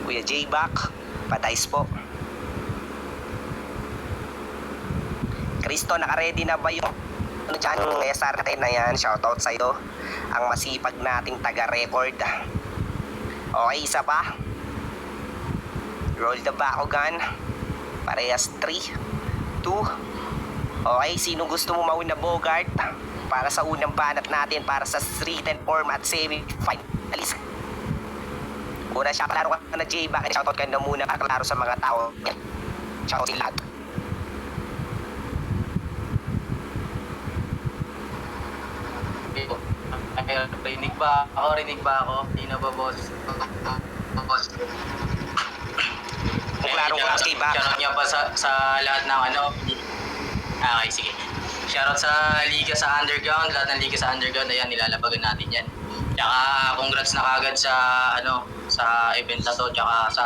Kuya J-Back, Patays po. Kristo, naka-ready na ba yung ano dyan, yung SR10 na yan? Shoutout sa'yo, ang masipag nating taga-record. Okay, isa pa. Roll the Bakugan. Parehas 3, 2. Okay, sino gusto mo mauna Bogart? Para sa unang banat natin, para sa written format semi-finalist. Una siya, klaro ka na J-Back. Shoutout ka na muna, klaro sa mga tao. Shoutout sila. Rinig ba ako? Rinig ba ako? Di na ba, boss? Boss. Kung klaro ka J-Back. Shoutout niya pa sa lahat ng ano. Okay, sige. Shoutout sa Liga sa Underground. Lahat ng Liga sa Underground. Ayan, nilalabagan natin yan. Tsaka congrats na kagad sa ano, sa event na to. Tsaka sa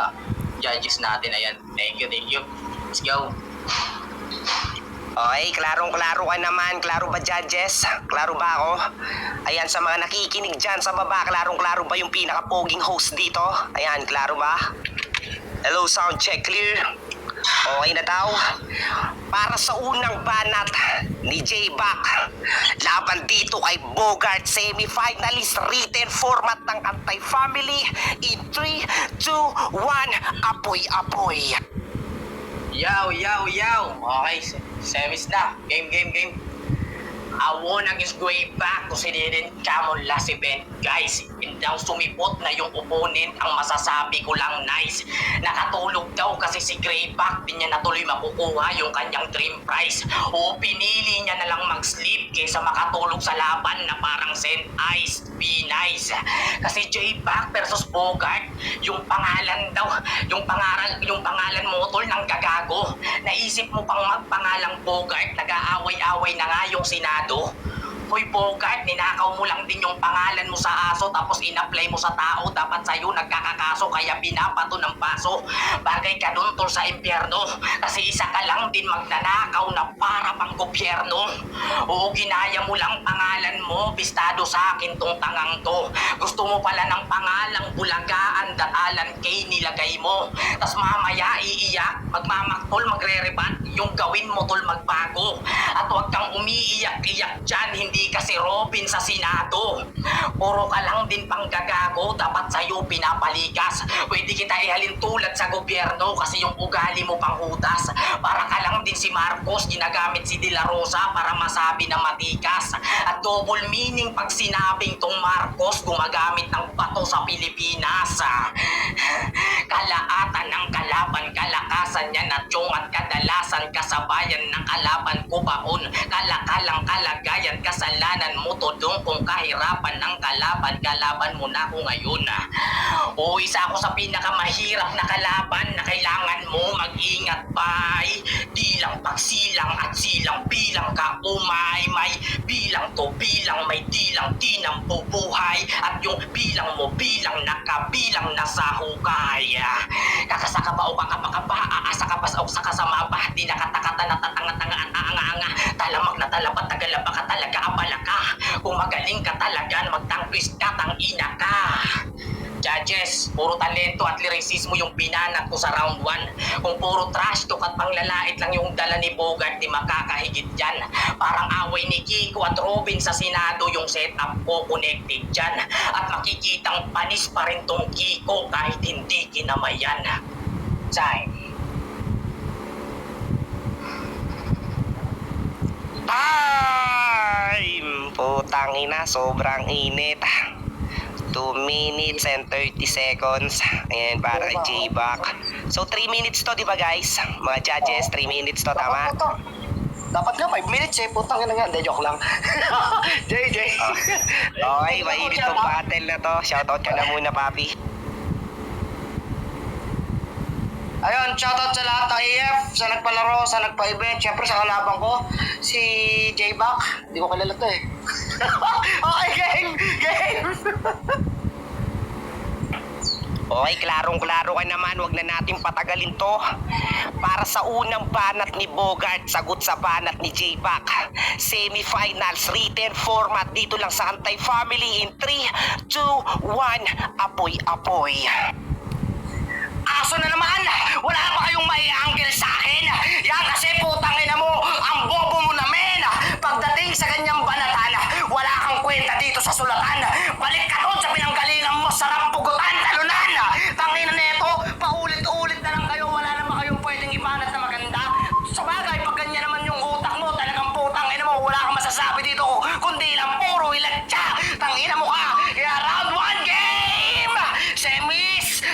judges natin. Ayan. Thank you, thank you. Let's go. Okay, klarong-klaro ka naman. Klaro ba, judges? Klaro ba ako? Ayan, sa mga nakikinig dyan sa baba, klarong-klaro ba yung pinaka-poging host dito? Ayan, klaro ba? Hello, sound check, clear? Okay na daw? Para sa unang banat ni J-Back, laban dito kay Bogart, semi-finalist, written format ng Anti-Family in 3, 2, 1, apoy-apoy. Yaw, yaw, yaw. Okay, semis na. Game. I won against way back to sinidin kamon last event. Guys, daw sumipot na yung opponent. Ang masasabi ko lang nice. Nakatulog daw kasi si Greyback. Di niya natuloy makukuha yung kanyang dream prize. O pinili niya na lang mag-sleep kaysa makatulog sa laban na parang send ice. Be nice. Kasi J-Back versus Bogart, yung pangalan daw, yung pangalan mo tol ng gagago. Naisip mo pang magpangalang Bogart, nag-aaway-away na nga yung Senado. Hoy Bogart, ninakaw mo lang din yung pangalan mo sa aso tapos in-apply mo sa tao. Dapat sa'yo nagkakakaso kaya binabato ng paso. Bagay ka dun tol sa impyerno kasi isa ka lang din magnanakaw na para pang gobyerno. Oo, ginaya mo lang pangalan mo, bistado sa akin tong tangang to. Gusto mo pala ng pangalang Bulagaan, Datalan K nilagay mo. Tas mamaya iiyak, magmamaktol, magre-rebat, yung gawin mo tol magbago. At huwag kang umiiyak-iyak dyan, hindi kasi Robin sa Senado. Puro ka lang din pang gagago, dapat sa'yo pinapalikas. Pwede kita ihalin tulad sa gobyerno kasi yung ugali mo pang hudas. Para ka lang din si Marcos, ginagamit si De La Rosa para masabi na matikas. At double meaning pag sinabing tong Marcos, gumagamit ng bato sa Pilipinas. Kalaatan ng kalaban, kalakasan niya at yung at kadalasan kasabayan ng kalaban ko baon. Kalakalang kalagayan, kasalanan mo todong kung kahirapan ng kalaban mo na ako ngayon. O isa ako sa pinakamahirap na kalaban na kailangan mo mag-ingat bay. Di lang pagsilang at silang bilang ka umay. May bilang to bilang, may dilang tinang bubuhay. At yung bilang mo bilang nakabilang na sa hukay. Kakasaka ba o baka aasa ka ba sa kasama ba? Di nakatakata na tatanga-tanga at aanga-anga. Talamak na talabat tagalaba ka talaga abala ka. Kung magaling ka talaga magtangtwist ka tangina ka. Judges, puro talento at lyricismo yung binanat ko sa round 1. Kung puro trash talk at panglalait lang yung dala ni Bogart, di makakahigit dyan. Parang away ni Kiko at Robin sa Senado yung setup ko connected dyan. At makikitang panis pa rin tong Kiko kahit hindi kinamayan. Time. Putang ina, sobrang init. 2 minutes and 30 seconds. Ayan, para kay J-Back. So 3 minutes to, di ba guys? Mga judges, 3 minutes to, tama? Dapat nga 5 minutes eh, putang ina nga, hindi joke lang. JJ. Okay, mainit tong battle na to. Shoutout ka na muna, papi. Ayun, shoutout sa lahat ng EF, sa nagpalaro, sa nagpa-event, syempre sa kalaban ko, si J-Back. Hindi ko kilala to eh. Okay, game! Okay, klarong-klaro ka naman. Huwag na natin patagalin to. Para sa unang banat ni Bogart, sagot sa banat ni J-Back. Semi-finals, written format dito lang sa Anti-Family in 3, 2, 1, apoy-apoy.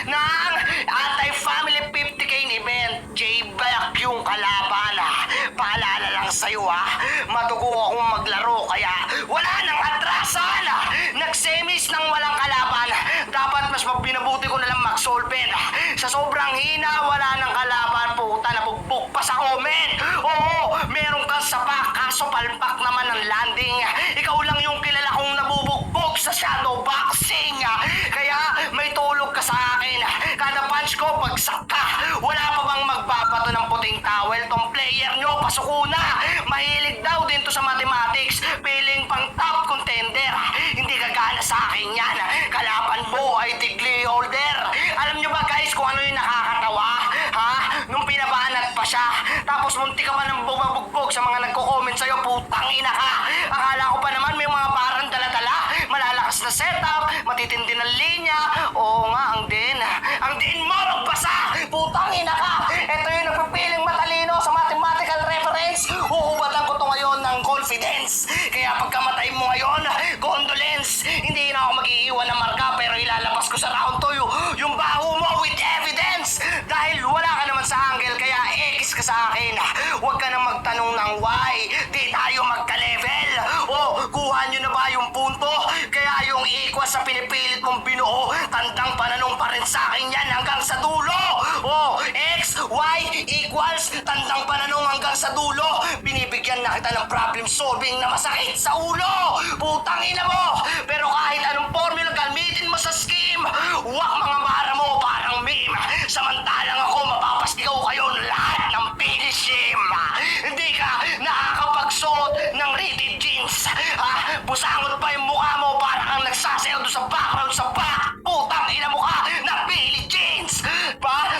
ng anti-family 50k event. J-Back yung kalaban. Paalala lang sa'yo madugo akong maglaro kaya wala nang atrasan. Nag-semis nang walang kalaban. Dapat mas binabuti ko na lang mag-solvent. Sa sobrang hina, wala nang kalaban. Puta, nabugbog pa sa comment. Oo, meron kang sapak, kaso palpak naman ang landing. Ikaw lang yung kilala kong nabubugbog sa shadow boxing. Kaya may tulog ka sa akin. Kada punch ko, bagsak ka. Wala pa bang magbabato ng puting towel? Tong player nyo, pasuko na. Mahilig daw din to sa mathematics. Piling pang top contender. Hindi gagana sa akin yan. Kalaban mo ay degree holder. Alam nyo ba guys kung ano yung nakakatawa? Nung pinabanat pa siya. Tapos munti ka pa ng bumabugbog sa mga nagko-comment sa'yo. Putang ina ka. Akala ko pa naman may mga parang dala-dala. Malalakas na setup. Matitindi ng linya. Oo nga, ang din mo magbasa. Putang ina ka. Ito yung nagpipiling matalino sa mathematical reference. Uhubatan ko to ngayon ng confidence. Kaya pagkamatay mo ngayon, condolence. Hindi na ako mag-iiwan ng marka pero ilalabas ko sa round 2 yung baho mo with evidence. Dahil wala ka naman sa angle kaya X ka sa akin. Huwag ka na magtanong ng why. Di tayo magka-level. O, kuha nyo na ba yung punto? Kaya yung equals sa pinipilit mong binuo, tandang pananong pa rin sa akin yan hanggang sa dulo. O, X, Y equals tandang pananong hanggang sa dulo. Binibigyan na kita ng problem solving na masakit sa ulo. Putang ina mo. Pero kahit anong formula gamitin mo sa scheme, wak mga mara mo parang meme. Samantalang ako mapapasigaw kayo lahat ng pinishim. Hindi ka nakakapagsuot ng rated jeans. Busangot pa yung mukha mo para kang nagsasayaw doon sa background sa back. Putang ina mo ka ng Billie Jeans.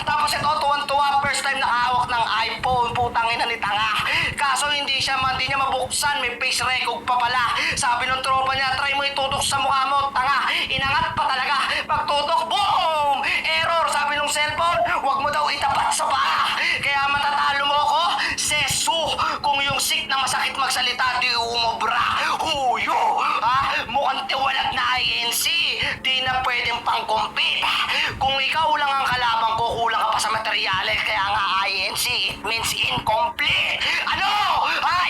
Tapos ito tuwan-tuwa first time nakahawak ng iPhone. Putang ina ni tanga. Kaso hindi niya mabuksan. May face record pa pala. Sabi ng tropa niya, try mo itutok sa mukha mo. Tanga, inangat pa talaga. Pagtutok, boom! Error, sabi ng cellphone, wag mo daw itapat sa paa. Kaya matatalo mo ko, sesu. Kung yung sick na masakit magsalita, di umobra. Huyo! Mukhang tiwalag na INC. Di na pwedeng pang-compete. Kung ikaw lang ang kalaban ko, kulang ka pa sa materyales. Kaya nga INC, it means incomplete. Ano?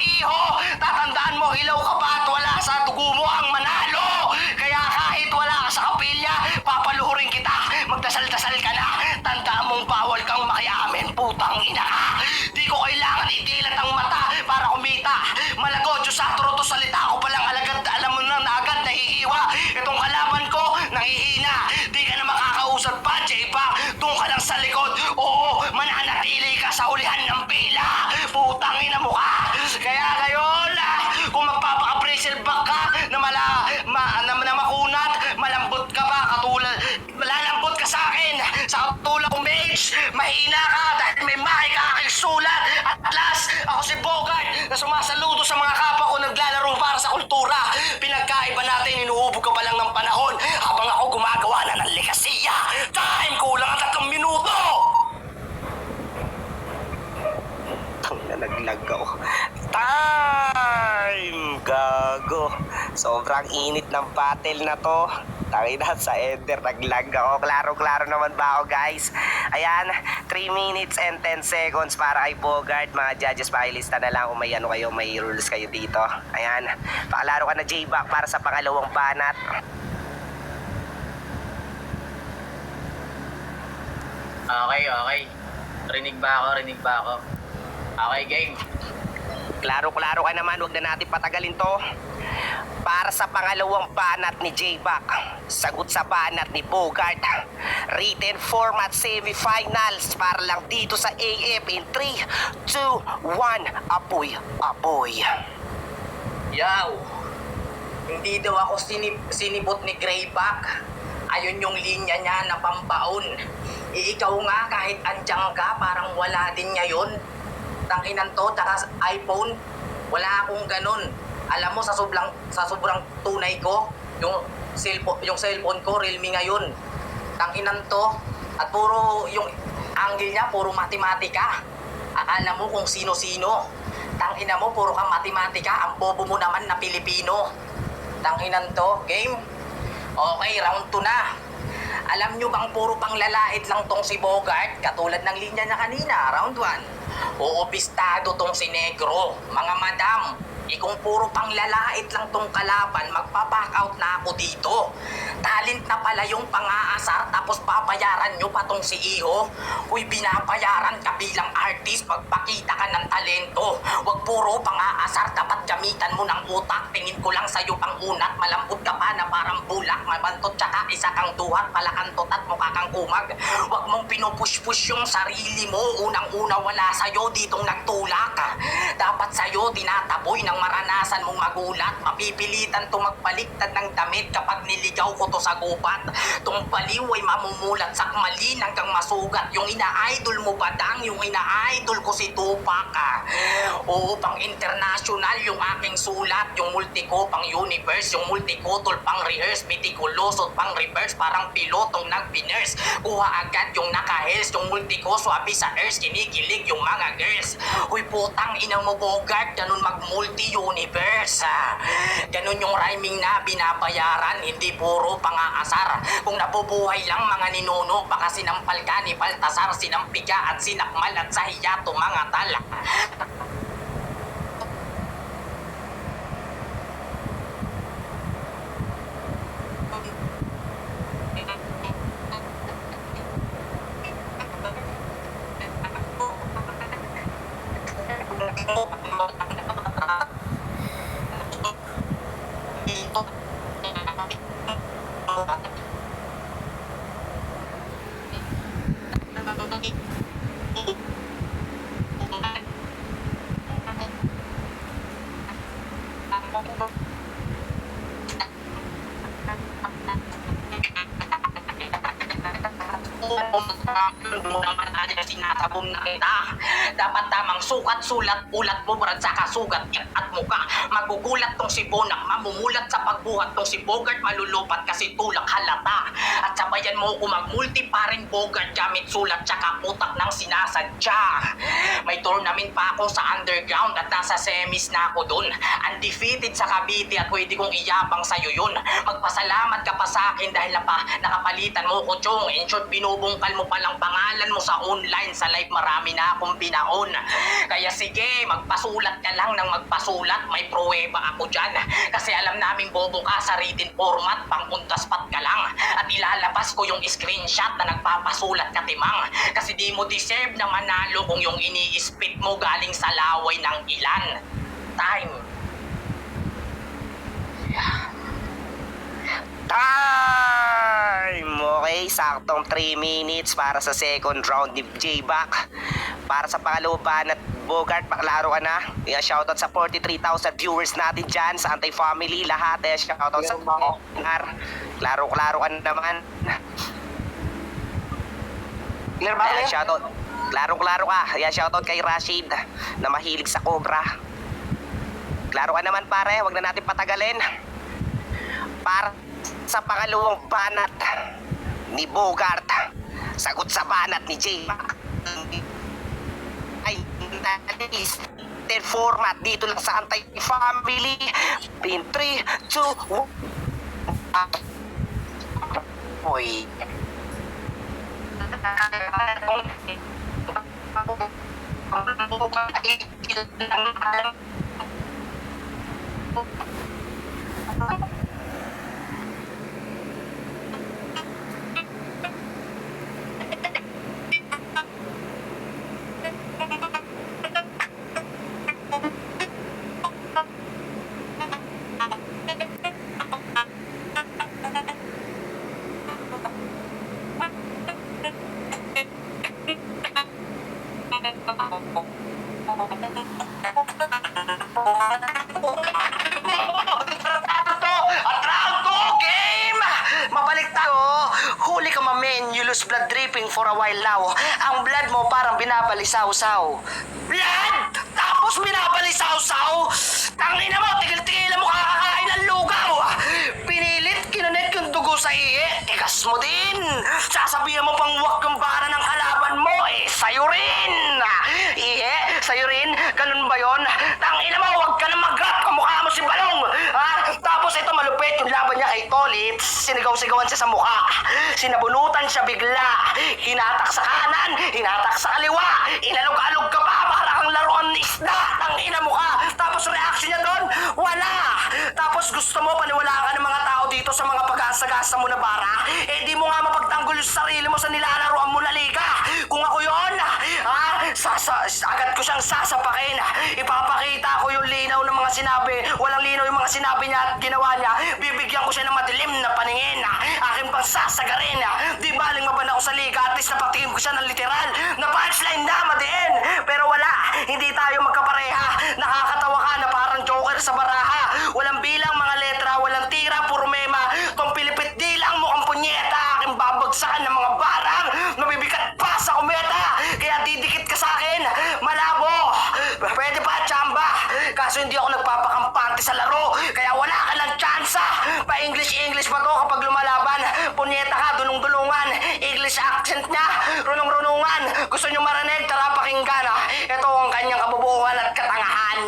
Iho? Tatandaan mo, hilaw ka pa at wala sa dugo mo ang manalo. Kaya kahit wala ka sa kapilya, papaluhurin kita. Magdasal-dasal ka na. Tandaan mong bawal kang makiamin. Putang ina ka. Di ko kailangan idilat ang mata para kumita. Malago, Diyos sa to salita ko palang alagad. Alam mo na agad nahihiwa. Itong kalaban ko, nangihina. Di ka na makakausap pa, J-Back. Doon ka lang sa likod. Oo, mananatili ka sa ulihan ng pila. Putang ina mo ka. Kaya ngayon, kung magpapaka-bracer back ka na makunat, malambot ka pa, malalambot ka sa akin. Sa katulad kong mage, mahina ka dahil may mahi ka aking sulat. At last, ako si Bogart na sumasaludo sa mga kapwa ko naglalaro para sa kultura. Pinagkaiba natin, inuhubog ka pa lang ng panahon habang ako gumagawa na ng lekasiya. Time, kulang ang 3 minuto! Naglag ako. Time! Gago. Sobrang init ng battle na to. Tangina sa ender, naglag ako. Klaro-klaro naman ba ako guys? Ayan, 3 minutes and 10 seconds para kay Bogart. Mga judges, pakilista na lang kung may ano kayo, may rules kayo dito. Ayan, pakalaro ka na J-Back para sa pangalawang banat. Okay. Rinig ba ako? Okay, game. Klaro-klaro ka naman, wag na natin patagalin to. Para sa pangalawang banat ni J-Back, sagot sa banat ni Bogart. Written format semifinals para lang dito sa AF in 3, 2, 1, apoy. Yaw! Hindi daw ako sinibot ni Greyback. Ayun yung linya niya na pampaon. Ikaw nga kahit andyang ka, parang wala din ngayon. Tanginan to, tsaka iPhone, wala akong ganun. Alam mo, sa sobrang tunay ko, yung cellphone ko, Realme ngayon. Tanginan to, at puro yung angle niya, puro matematika. Akala mo kung sino-sino. Tangina mo, puro kang matematika, ang bobo mo naman na Pilipino. Tanginan to, game. Okay, round 2 na. Alam nyo bang puro pang lalait lang tong si Bogart? Katulad ng linya na kanina, round 1. Oo, pistado tong si Negro. Mga madam, kung puro pang lalait lang tong kalaban, magpa-back out na ako dito. Talent na pala yung pang-aasar, tapos babayaran nyo pa tong si Iho. Uy, binabayaran ka bilang artist, magpakita ka ng talento. Huwag puro pang-aasar, dapat gamitan mo ng utak. Tingin ko lang sa'yo pang unat, malambot ka pa na parang bulak, mabantot tsaka isa kang duhat, palakantot at mukha kang kumag. Huwag mong pinupush-push yung sarili mo. Unang-una wala sa'yo ditong nagtulak. Dapat sa'yo tinataboy ng maranasan mong magulat. Mapipilitan to magpaliktad ng damit kapag niligaw ko to sa gubat. Tong baliw ay mamumulat sa kmalin hanggang masugat. Yung ina-idol mo ba dang? Yung ina-idol ko si Tupac. Oo, pang international yung aking sulat. Yung multi ko pang universe. Yung multi ko tol pang rehearse. Meticuloso pang reverse. Parang pilotong nag-binurse. Kuha agad yung naka-heels. Yung multi ko swabe sa earth. Kinikilig yung mga girls. Uy, putang ina mo Bogart. Ganun mag-multi-universe. Ganun yung rhyming na binabayaran. Hindi puro pang-aasar. Kung nabubuhay lang mga ninuno, baka sinampal ka ni Baltasar, sinampiga at sinakmal at sa hiyato mga tala. Sinatabong na kita. Dapat tamang sukat, sulat, ulat mo, brad, saka sugat at muka. Magugulat tong si Bonak, mamumulat sa pagbuhat tong si Bogart, malulupat kasi tulak halata. At sabayan mo kung mag-multi pa rin Bogart gamit sulat tsaka utak ng sinasadya. May tournament pa ako sa underground at nasa semis na ako dun. Undefeated sa Cavite at pwede kong iyabang sa'yo yun. Magpasalamat ka pa sa akin dahil nakapalitan mo ko chong. In short, binubungkal mo palang pangalan mo sa online. Sa live marami na akong binaon. Kaya sige, magpasulat ka lang ng magpasulat. May pruweba ako dyan. Kasi alam naming bobo ka sa written format. Pang-untaspat ka lang. At ilalabas ko yung screenshot na nagpapasulat ka timang. Kasi di mo deserve na manalo kung yung ini-spit mo galing sa laway ng ilan. Time. Time! Okay, saktong 3 minutes para sa second round ni J-Back. Para sa pangalawa at Bogart, paklaro ka na. Yan, shoutout sa 43,000 viewers natin dyan sa Anti-Family. Lahat, shoutout sa mga klaro-klaro ka naman. Clear ba? Ayan, shoutout. Klaro-klaro ka. Ayan, shoutout kay Rashid na mahilig sa Cobra. Klaro ka naman pare, wag na natin patagalin. Para sa pangalawang banat ni Bogart, sagot sa banat ni J-Mac ay natin format dito lang sa Anti-Family. In 3, 2, 1. Oy. At round 2 game! Mabalik tayo. Huli ka mamen, you lose blood dripping for a while now. Ang blood mo parang binabalisaw-saw. Blood? Tapos binabalisaw-saw? Tangina mo, tigil-tigilan mo kakakain ng lugaw. Pinilit, kinunet yung dugo sa iye. Tigas mo din. Sasabihan mo pang wak yung bara ng kalaban mo. Sa'yo rin. Iye, sa'yo rin. Ganun ba yun? Tangina mo, huwag ka na mag-rap. Kamukha mo si Balong. Ha? Tapos ito malupit yung laban niya kay Tolip. minutes, sinigaw-sigawan siya sa mukha. Sinabunutan siya bigla. Hinatak sa kanan, hinatak sa kaliwa. Inalog-alog ka pa para kang laruan ni isda. Tangina mo ka. Tapos reaction niya doon, wala. Tapos gusto mo paniwalaan ka ng mga tao dito sa mga pag-asa-gasa mo na bara? Eh di mo nga mapagtanggol yung sarili mo sa nilalaroan mo na liga. Kung ako yun, agad ko siyang sasapakin. Ipapakita ko yung linaw ng mga sinabi. Walang linaw yung mga sinabi niya at ginawa niya. Bibigyan ko siya ng madilim na paningin. Akin pang sasagarin. Di baling maban ako sa liga. At least napatingin ko siya ng literal na punchline na madiin. Pero wala, hindi tayo magkapareha. Nakakatawa ka na parang joker sa baraha. Walang bilang mga letra, walang tira, puro mema. Tong pilipit di lang mukhang punyeta. Aking babagsakan ng mga barang. Mabibigat pa sa kometa. Kaya didikit ka sa akin. Malabo. Pwede pa, chamba. Kaso hindi ako nagpapakampante sa laro. Kaya wala ka lang tsansa. Pa-English pa to kapag lumalaban. Punyeta ka, dulong-dulungan. English accent niya, runong-runungan. Gusto nyo marinig? Tara pakinggan. Ito ang kanyang kabubuhan at katangahan.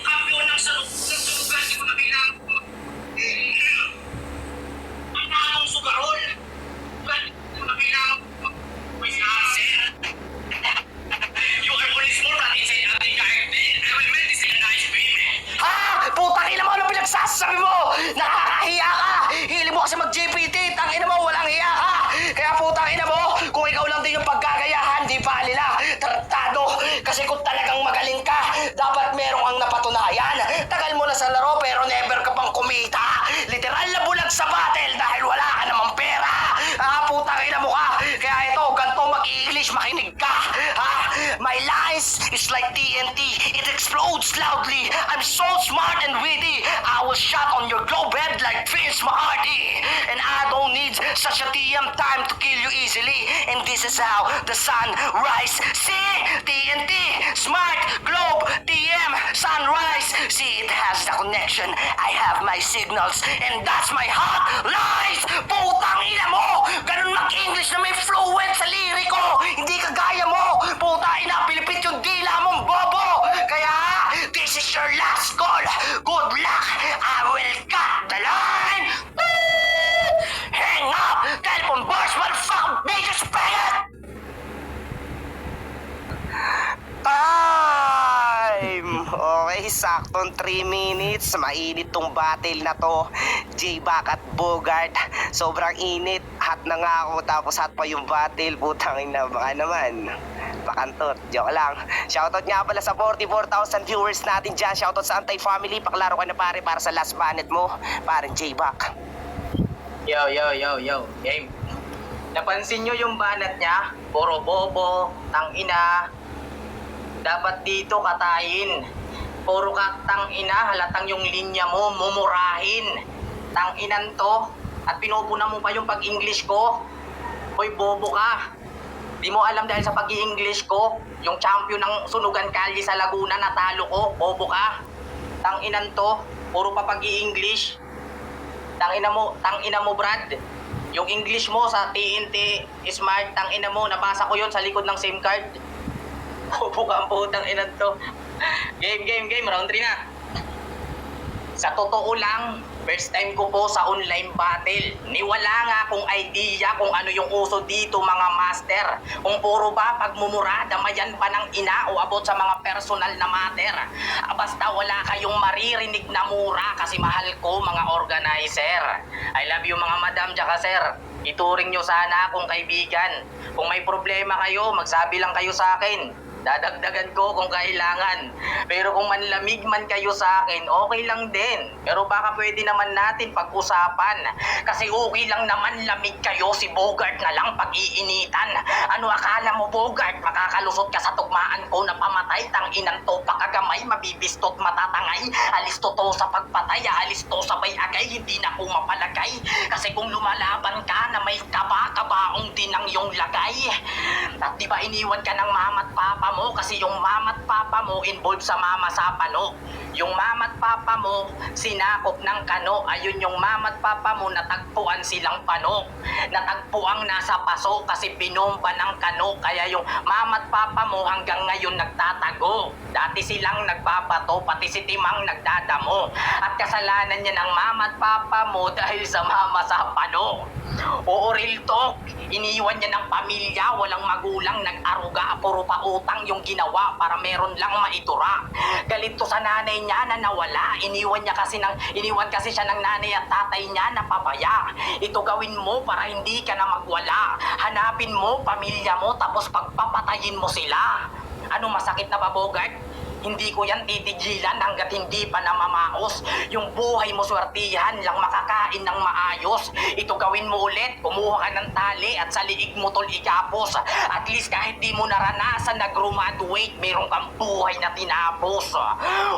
Kampiyon ng sunugan, di ko na bilang. Ang tanong sugarol. Di ko na bilang. You are police more than inside at the yard. I will make this a nice baby. Ha? Putang ina mo, ano pinagsasabi mo? Nakakahiya ka! Hili mo kasi mag-GPT, tangina mo, walang hiya ka! Kaya putang ina mo, kung ikaw lang din yung paggagayahan, di pa nila tratado. Kasi kung talagang magaling ka, dapat merong ang napatunayan. Tagal mo na sa laro pero never ka pang kumita. Literal na bulag sa battle dahil wala ka namang pera. Putang ina mo ka. Kaya ito, ganito mag-i-English, makinig ka. My lies is like TNT. It explodes loudly. I'm so smart and witty. I was shot on your globe head like Vince Mahardy. And I don't need such a TM time to kill you easily. And this is how the sun rise. See? TNT, smart, globe, TM, sunrise. See, it has the connection. I have my signals. And that's my hot lies. Putang ina mo! Ganun mag-English na may fluent sa liriko. Hindi kagaya mo. Puta ina, pilipit yung dila mong bobo. Kaya, this is your last call. Good luck. I will cut the line. Hang up. Telephone bars, motherfucking bitches, payat. Time! Okay, saktong 3 minutes. Mainit tong battle na to. J-Back at Bogart. Sobrang init. Hot na nga ako. Tapos hot pa yung battle. Putang ina, baka naman. Bakantot. Joke lang. Shoutout nga pala sa 44,000 viewers natin dyan. Shoutout sa Antay Family. Paklaro ka na pare para sa last banet mo. Parang J-Back. Yo. Game. Napansin nyo yung banat niya? Puro bobo, tangina. Dapat dito katayin. Puro ka tangina, halatang yung linya mo, mumurahin. Tanginan to. At pinupuna mo pa yung pag-English ko. Hoy, bobo ka. Di mo alam dahil sa pag-i-English ko, yung champion ng Sunugan Kalye sa Laguna, natalo ko. Bobo ka. Tanginan to. Puro pa pag-i-English. Tangina mo, Brad. Yung English mo sa TNT Smart, tangina mo, nabasa ko yun sa likod ng SIM card. Bobo ka ang putang inan to. Game, round 3 na. Sa totoo lang, first time ko po sa online battle. Niwala nga akong idea kung ano yung uso dito mga master. Kung puro ba pagmumura, damayan pa ng ina o abot sa mga personal na matter. Basta wala kayong maririnig na mura kasi mahal ko mga organizer. I love you mga madam tsaka sir. Ituring nyo sana akong kaibigan. Kung may problema kayo, magsabi lang kayo sa akin. Dadagdagan ko kung kailangan. Pero kung manlamig man kayo sa akin, okay lang din. Pero baka pwede naman natin pag-usapan. Kasi okay lang naman lamig kayo, si Bogart na lang pag-iinitan. Ano akala mo, Bogart? Makakalusot ka sa tugmaan ko na pamatay. Tanginan to, pakagamay, mabibistot, matatangay. Alis to sa pagpatay, alis to sabay agay. Hindi na ko mapalagay. Kasi kung lumalaban ka na may kaba-kabaong din ang iyong lagay. At di ba iniwan ka ng mama at papa mo kasi yung mama at papa mo involved sa mama sa pano. Yung mama at papa mo sinakop ng kano. Ayun yung mama at papa mo natagpuan silang pano. Natagpuang nasa paso kasi binomba ng kano. Kaya yung mama at papa mo hanggang ngayon nagtatago. Dati silang nagbabato, pati si Timang nagdadamo. At kasalanan niya ng mama at papa mo dahil sa mama sa pano. Oo, real talk. Iniwan niya ng pamilya, walang magulang, nag-aruga, puro pa utang yung ginawa para meron lang maitura. Galit to sa nanay niya na nawala. Iniwan kasi siya ng nanay at tatay niya na pabaya. Ito gawin mo para hindi ka na magwala. Hanapin mo pamilya mo tapos pagpapatayin mo sila. Ano masakit na ba, Bogart? Hindi ko yan titigilan hanggat hindi pa namamaos. Yung buhay mo swertihan lang makakain ng maayos. Ito gawin mo ulit, kumuha ka ng tali at sa liig mo tol ikapos. At least kahit di mo naranasan na graduate, meron kang buhay na tinapos.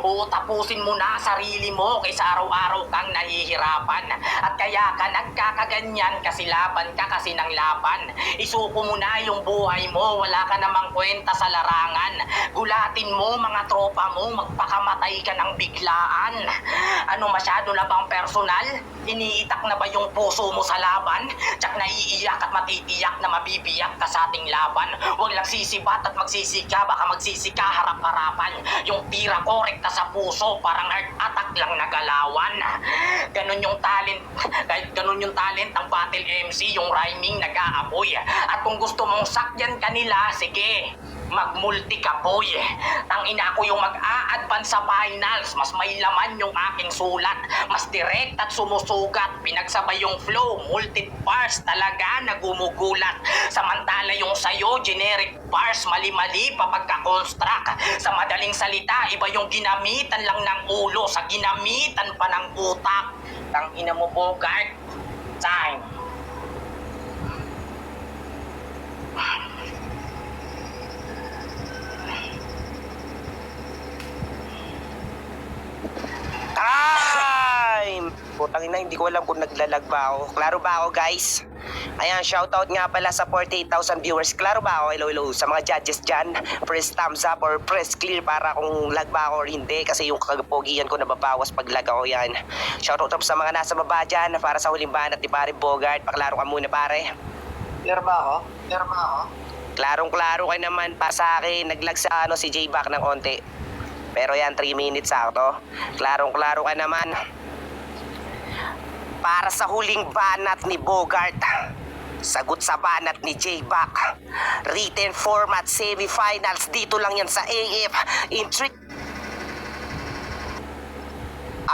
O tapusin mo na sarili mo kaysa araw-araw kang nahihirapan. At kaya ka nagkakaganyan kasi laban ka kasi ng laban. Isuko mo na yung buhay mo, wala ka namang kwenta sa larangan. Gulatin mo mga tropa mo, magpakamatay ka ng biglaan. Ano, masyado na bang personal? Iniitak na ba yung puso mo sa laban? Tsak naiiyak at matitiyak na mabibiyak ka sa ating laban. Huwag lang sisibat at magsisika, baka magsisika harap-harapan. Yung tira ko rekta sa puso, parang heart attack lang nagalawan. Ganun yung talent, kahit ganun yung talent ng battle MC, yung rhyming nag-aapoy. At kung gusto mong sakyan kanila, sige, mag-multi ka, boy. Tangina ako yung mag-a-advance sa finals. Mas may laman yung aking sulat. Mas direct at sumusugat. Pinagsabay yung flow. Multi-bars talaga na gumugulat. Samantala yung sayo, generic bars. Mali-mali pa pagka-construct. Sa madaling salita, iba yung ginamitan lang ng ulo. Sa ginamitan pa ng utak. Tangina mo, Bogart. Time. Time! Putang ina, hindi ko alam kung naglalag ba ako. Klaro ba ako, guys? Ayan, shoutout nga pala sa 48,000 viewers. Klaro ba ako? Hello, hello. Sa mga judges dyan, press thumbs up or press clear para kung lag ba ako or hindi. Kasi yung kagapogian ko nababawas pag lag ako yan. Shoutout up sa mga nasa baba dyan para sa huling banat ni pare Bogart. Paklaro ka muna, pare. Clear ba ako? Clear ba ako? Klarong-klaro ka naman pa sa akin. Naglag sa si J-Back ng konti. Pero yan, 3 minutes sakto. Klarong-klaro ka naman. Para sa huling banat ni Bogart, sagot sa banat ni J-Back. Written format semifinals. Dito lang yan sa AF. In 3...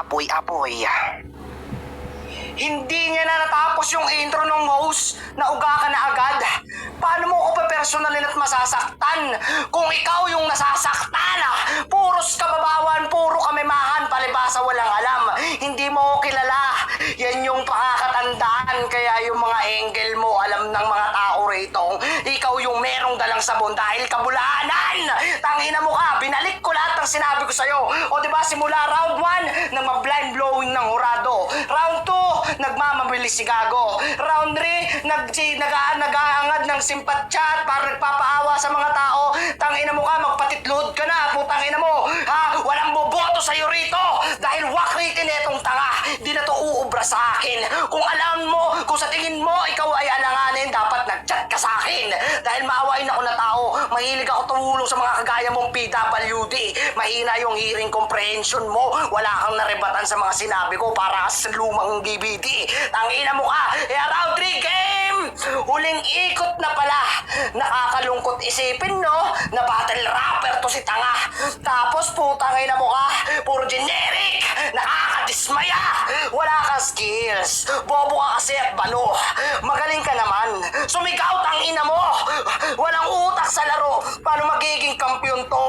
Apoy-apoy. Hindi niya na natapos yung intro ng host na uga ka na agad. Paano mo ko personalin at masasaktan? Kung ikaw yung nasasaktan, puros kababawan, puro kamemahan, palibasa walang alam. Hindi mo ko kilala. Yan yung pakakatandaan. Kaya yung mga angle mo, alam ng mga tao rito, ikaw yung merong dalang sabon dahil kabulaanan. Tangina mo ka, binalik ko lahat ng sinabi ko sa'yo. O diba simula round 1, nang ma-blind blowing ng hurado. Round 2, nagmamabilis si Gago. Round 3, nag-aangad ng simpatsya para nagpapaawa sa mga tao. Tangina mo ka, magpatitlod ka na. Putangina mo, ha? Walang boboto sa'yo rito. Dahil wakritin etong tanga. Di na to uubra sa akin. Kung alam mo, kung sa tingin mo, ikaw ay alanganin, dapat nag-chat ka sa akin. Dahil maawain ako na tao. Mahilig ako tumulong sa mga kagaya mong PWD. Mahina yung hearing comprehension mo. Wala kang narebatan sa mga sinabi ko para sa lumang DVD. Tangina mo ka. Round 3 game! Huling ikot na pala. Nakakalungkot isipin, no? Na battle rapper to si tanga. Tapos putangina mo ka. Puro generic. Nakakadismaya. Wala kang skills. Bobo ka kasi at bano. Magaling ka naman. Sumigaw tangina mo. Walang utak sa laro. Paano magiging kampiyon to?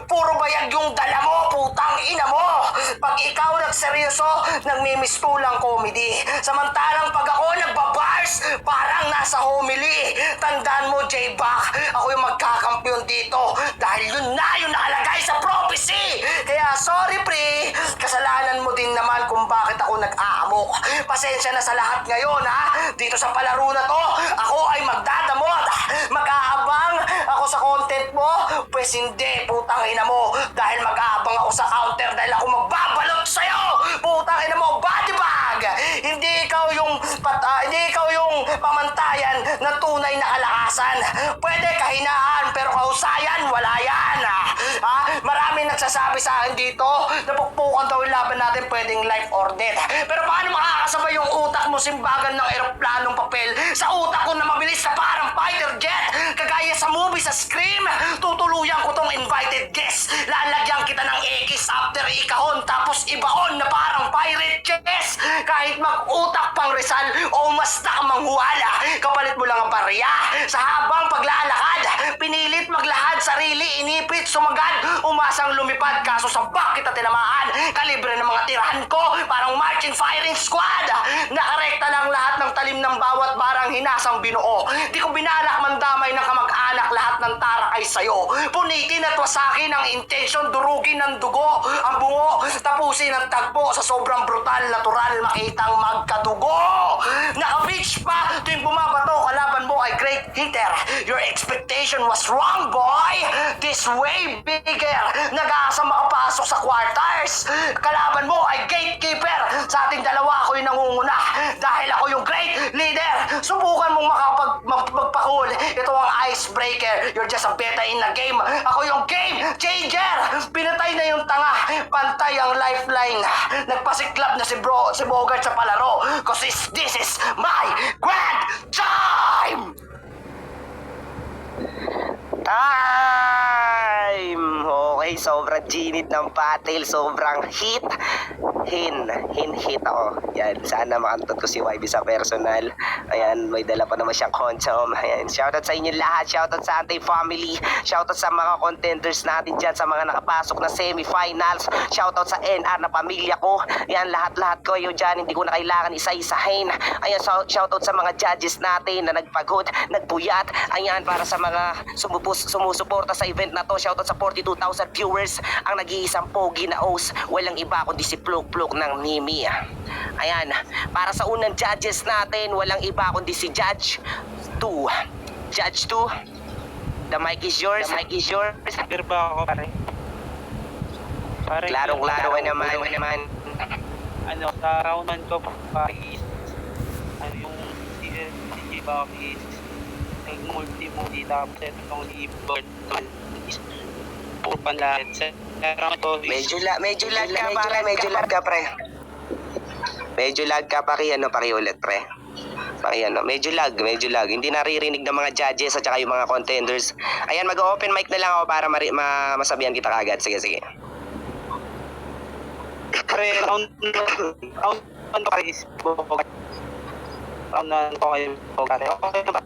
Puro bayag yung dala mo. Putang ina mo. Pag ikaw nagseryoso, nagmimistulang comedy. Samantalang pag ako nagbabars, parang nasa homily. Tandaan mo, J-Back, ako yung magkakampiyon dito. Dahil yun na yung nakalagay sa prophecy. Kaya sorry pre, kasalanan mo din naman kung bakit ako nag-aamok. Pasensya na sa lahat ngayon ha. Dito sa palaro na to, ako ay magdadamot. Mag-aabang content mo? Pwes hindi, putang ina mo. Dahil mag-aabang ako sa counter dahil ako magbabalot sa'yo. Putang ina mo, body bag. Hindi ikaw yung pamantayan ng tunay na kalakasan. Pwede kahinaan, pero kahusayan, wala yan. Marami nagsasabi sa akin dito na pukpukan daw yung laban natin pwedeng life or death. Pero paano makakasabay yung utak mo simbagan ng eroplanong papel sa utak ko na mabilis na parang fighter jet? Kagaya sa movie sa Scream, tutuluyan ko tong invited guest. Lalagyan kita ng X after ikahon tapos ibaon na parang pirate chess. Kahit mag-utak pang Rizal o umasta ka manghuwala, kapalit mo lang ang barya. Sa habang paglalakad, pinilit maglahad, sarili inipit, sumagad, umasang lumipad, kaso sa bak kita tinamaan. Kalibre ng mga tirahan ko, parang marching firing squad. Nakarekta lang lahat ng talim ng bawat barang hinasang binuo. Di ko binalak mandamay ng kamag-anak, lahat ng tarak ay sayo. Punitin at wasakin ang intention, durugin ng dugo ang bungo, tapusin ang tagpo sa sobrang brutal, natural, makitang magkadugo. Naka-beach pa tuwing bumabato, kalaban mo ay great hitter. Your expectation was wrong, boy. This way bigger. Nag-aasa makapasok sa quarters. Kalaban mo ay gatekeeper. Sa ating dalawa ako yung nangunguna dahil ako yung great leader. Subukan mong magpakul. Ito ang icebreaker. You're just a beta in the game. Ako yung game changer. Pinatay na yung tanga. Pantay ang lifeline. Nagpasiklab na si Bogart sa palaro. Cause this is my grand time! Time! Okay, sobrang ginit ng battle, sobrang hit. Hit ako. Yan, sana makantot ko si YB sa personal. Ayan, may dala pa naman siyang condom. Ayan, shoutout sa inyo lahat, shoutout sa Antay family, shoutout sa mga contenders natin dyan, sa mga nakapasok na semifinals, shoutout sa NR na pamilya ko. Yan, lahat-lahat ko yung dyan, hindi ko na kailangan isa-isahin. Ayan, shoutout sa mga judges natin na nagpagod, nagpuyat. Ayan, para sa mga sumusuporta sa event na to, shoutout sa 42,000 viewers, ang nag-iisang pogi na host, walang iba kundi si Pluk ng Mimi. Ayan, para sa unang judges natin, walang iba kundi si Judge 2. Judge 2, the mic is yours. Pero ba ako pare? Klarong-klaro ka naman. Ano, sa round 1 ko pa is yung DJ Box is multi tapos itong e-board is puro panlahat. Sa round 2 is Medyo lag ka pre. Medyo lag ka, pakiulit pre. Medyo lag. Hindi naririnig ng mga judges at saka yung mga contenders. Ayan, mag-open mic na lang ako para masabihan kita kagad. Sige. pre round 1 ko is Bogart. Round 1 ko kayo Bogart. Okay na ba?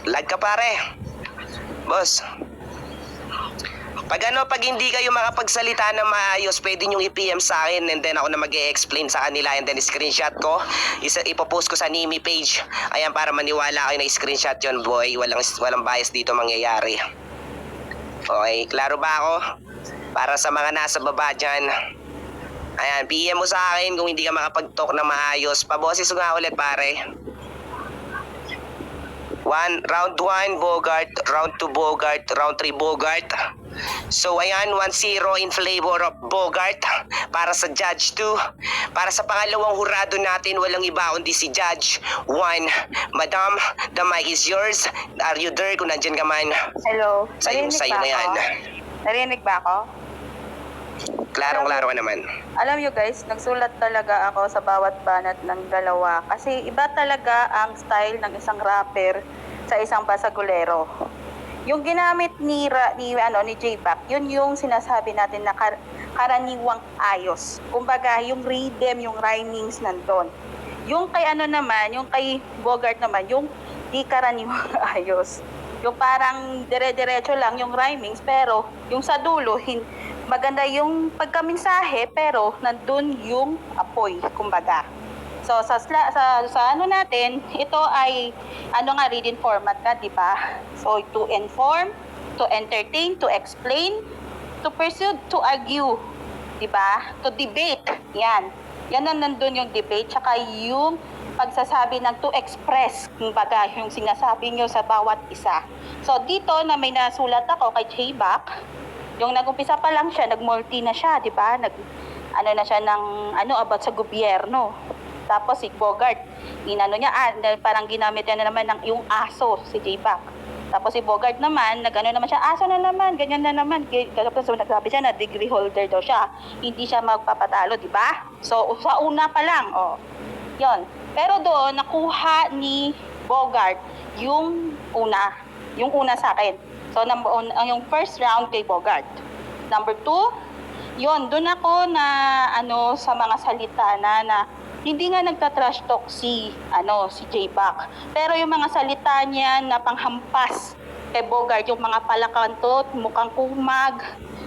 Lag ka pare. Boss. Pag hindi kayo makapagsalita na maayos, pwede nyo i-PM sa akin and then ako na mag-e-explain sa kanila and then screenshot ko. Ipopost ko sa Nimi page. Ayan, para maniwala kayo na screenshot yon boy. Walang bias dito mangyayari. Okay, klaro ba ako? Para sa mga nasa baba dyan. Ayan, PM mo sa akin kung hindi ka makapag-talk na maayos. Paboses nga ulit pare. Round 1 Bogart, round 2 Bogart, round 3 Bogart. So ayan, 1-0 in favor of Bogart para sa Judge 2. Para sa pangalawang hurado natin, walang iba kundi si Judge 1. Madam, the mic is yours. Are you there? Kung nandyan ka man. Hello. Sa'yo na yan. Narinig ba ako? Klarong-klaro ka naman. Alam nyo guys, nagsulat talaga ako sa bawat banat ng dalawa. Kasi iba talaga ang style ng isang rapper sa isang basagulero. Yung ginamit ni J-Back, yun yung sinasabi natin na karaniwang ayos. Kumbaga, yung rhythm, yung rhymings nandun. Yung kay yung kay Bogart naman, yung di karaniwang ayos. Yung parang dire-diretso lang yung rhymings, pero yung sa dulo, maganda yung pagkaminsahe, pero nandun yung apoy, kumbaga. So sa natin, ito ay reading format ka, di ba? So to inform, to entertain, to explain, to pursue, to argue, di ba? To debate. Yan. Yan na nandun yung debate, tsaka yung pagsasabi ng to express, kumbaga yung sinasabi nyo sa bawat isa. So dito na may nasulat ako kay J-Back, yung nag-umpisa pa lang siya, nag-multi na siya, di ba? Ano na siya ng about sa gobyerno. Tapos si Bogart, parang ginamit niya na naman ng yung aso si J-Back. Tapos si Bogart naman, naman siya, aso na naman, ganyan na naman. Tapos nagsabi siya na degree holder daw siya. Hindi siya magpapatalo, di ba? So, sa una pa lang, yon. Pero doon, nakuha ni Bogart yung una sa akin. So, yung first round kay Bogart. Number 2, yon, doon ako na, sa mga salita na hindi nga nagta-trash talk si J-Back. Pero yung mga salita niya na panghampas kay Bogart, yung mga palakantot, mukhang kumag,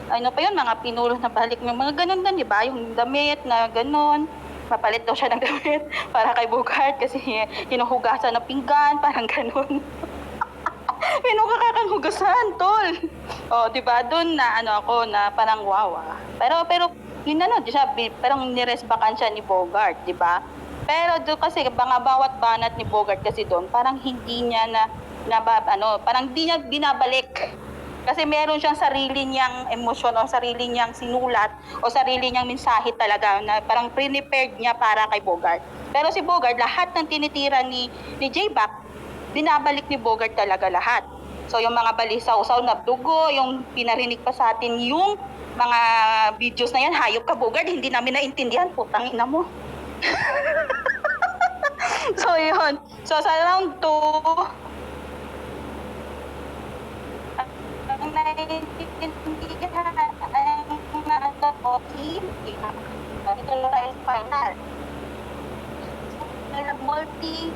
mga pinulong na balik, yung mga ganun din, di ba? Yung damit na ganun, papalit daw siya ng damit para kay Bogart kasi hinuhugasan ng pinggan, parang ganun. Pinukakakang hugasan, tol. Di ba? Doon na ako na parang wow. Pero yun parang niresbakan siya ni Bogart, di ba? Pero doon kasi bawat banat ni Bogart kasi doon, parang hindi niya parang hindi niya binabalik. Kasi meron siyang sarili niyang emosyon o sarili niyang sinulat o sarili niyang mensahe talaga na parang pre-prepared niya para kay Bogart. Pero si Bogart, lahat ng tinitira ni J-Back, binabalik ni Bogart talaga lahat. So yung mga balisaw-saw na dugo, yung pinarinig pa sa atin yung mga videos na yan, hayop ka Bogart, hindi namin naintindihan, putang ina mo. So yun. So sa round 2, ang naiintindihan ito na tayo sa final. Nag-multi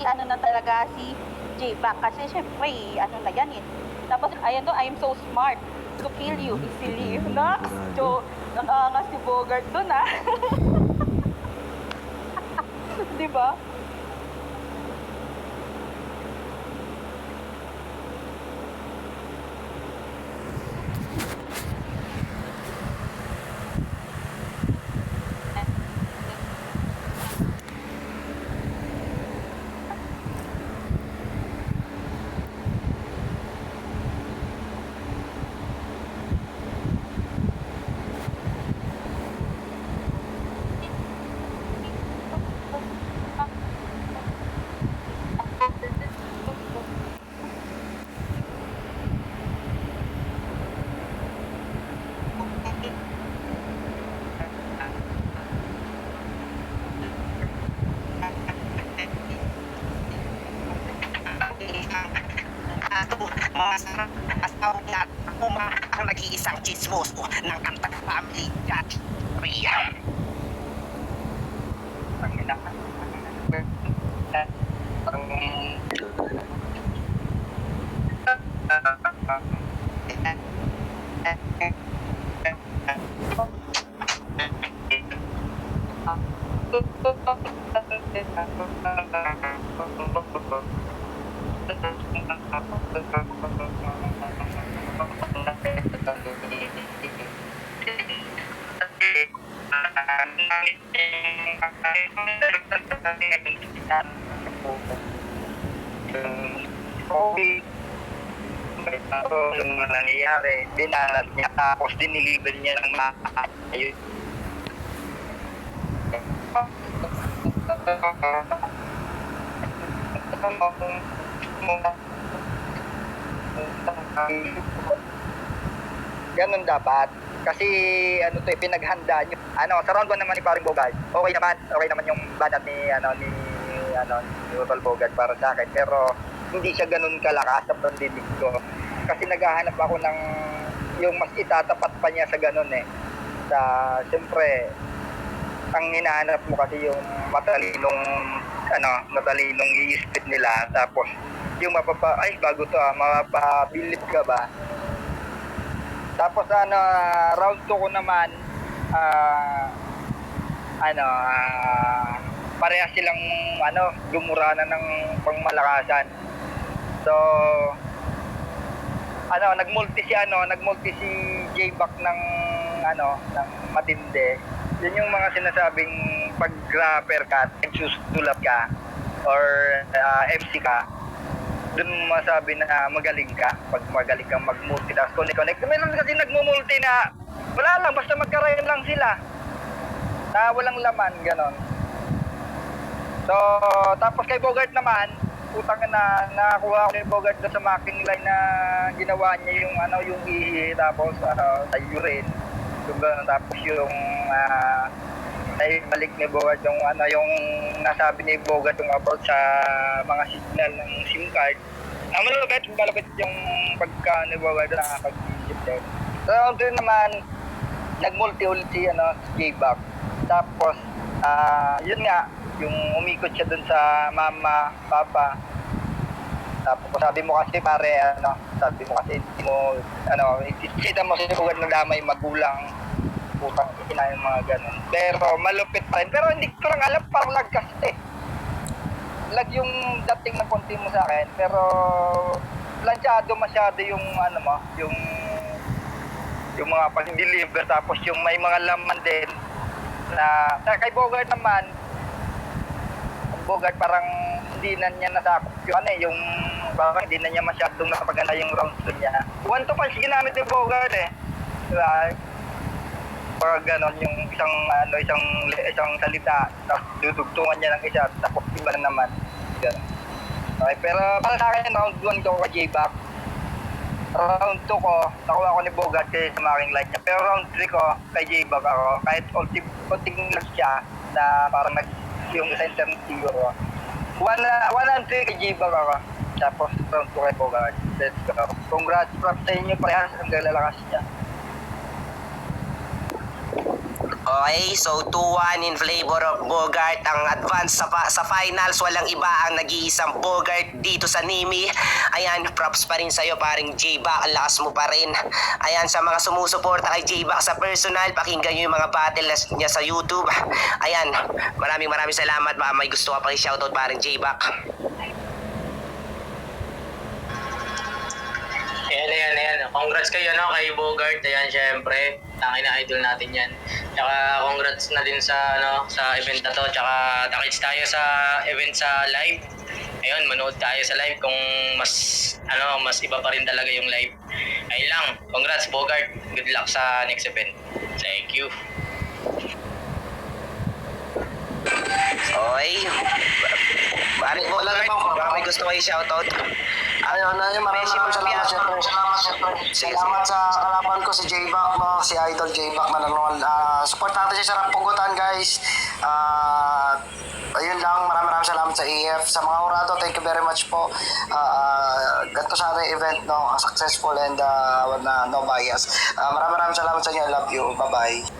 na talaga si J-Back kasi syempre na yan eh. Tapos I am so smart to kill you easily. Nox, so nakaangas si Bogart dun di ba? Asawa niya at ang nag-iisang chismoso ng Antak Family Judge Ria. Yung nangyayari, dinalat niya tapos diniliver niya ng maayos. Ganun dapat. Kasi pinaghandaan niyo. Sa round 1 naman ni Paring Bogart. Okay naman yung banat ni Rodol Bogart para sa akin. Pero hindi siya ganun kalakas sa pandidig ko. Kasi naghahanap ako ng yung mas itatapat pa niya sa ganun eh. Siyempre, ang hinahanap mo kasi yung matalinong i-spit nila. Tapos, yung bago to mapapabilib ka ba? Tapos round 2 ko naman parehas silang gumuranan ng pangmalakasan. So nagmulti si J-Back ng matindi. Yan yung mga sinasabing pag rapper ka, nagsusulat ka, or MC ka, dun mo masabi na magaling ka. Pag magaling kang mag-multitask, connect. Meron kasi nagmumulti na wala lang, basta magkarayan lang sila. Na walang laman, ganon. So, tapos kay Bogart naman, putang na nakakuha ko ni Bogart doon sa marking line na ginawa niya yung yung ihi, tapos sa urine. Yung gano'n, tapos yung ay balik ni Bogart yung yung nasabi ni Bogart yung about sa mga signal ng SIM card. Malapit yung pagka ni Bogart na nakakag-isip din. So, doon naman, nag-multi ulit si J-Back. Tapos, yun nga, yung umikot siya dun sa mama, papa. Tapos sabi mo kasi pare, sabi mo kasi hindi mo, kita mo si Bogart na damay magulang, putang ina yung mga ganun. Pero malupit pa rin. Pero hindi ko lang alam, parang lag kasi. Lag yung dating na konti mo sa akin, pero planchado masyado yung yung mga pag-deliver, tapos yung may mga laman din na kay Bogart naman, Bogart parang hindi na niya nasakop yung parang hindi na niya masyadong nakapaganda yung rounds niya. 1 to 5 ginamit ni Bogart diba? Parang ganon yung isang salita, tapos dudugtungan niya ng isa, tapos iba na naman. Ganon. Okay, pero para sa akin, round 1 ko kay J-Back. Round 2 ko, nakuha ko ni Bogart kasi sa marking light niya. Pero round 3 ko, kay J-Back ako. Kahit ulting lang siya, na parang yung center siguro. 1 and 3 kay J-Back ako. Tapos round 2 kay Bogart. Let's go. Congrats, props sa inyo parehas. Ang galalakas niya. Okay, so 2-1 in flavor of Bogart. Ang advance sa finals, walang iba ang nag-iisang Bogart dito sa Nimi. Ayan, props pa rin sa'yo paring J-Back, ang lakas mo pa rin. Ayan, sa mga sumusuporta kay J-Back sa personal, pakinggan nyo yung mga battle niya sa YouTube. Ayan, maraming salamat. Baka may gusto ka pang i-shoutout paring J-Back. Ayan. Congrats kayo kay Bogart. Ayan, syempre. Tangin na idol natin yan. Tsaka congrats na din sa sa event na to. Tsaka takits tayo sa event sa live. Ayun, manood tayo sa live kung mas iba pa rin talaga yung live. Ayun lang. Congrats Bogart. Good luck sa next event. Thank you. Okay. Paring Bogart, baka may gusto kayo i-shoutout. Maraming salamat syempre. Salamat sa kalaban ko si J-Back, si Idol J-Back Mananol. Support natin siya sa Rampugutan, guys. Ayun lang, maraming salamat sa EF. Sa mga Urado, thank you very much po. Ganito sana yung event, successful and no bias. Maraming salamat sa inyo. I love you. Bye-bye.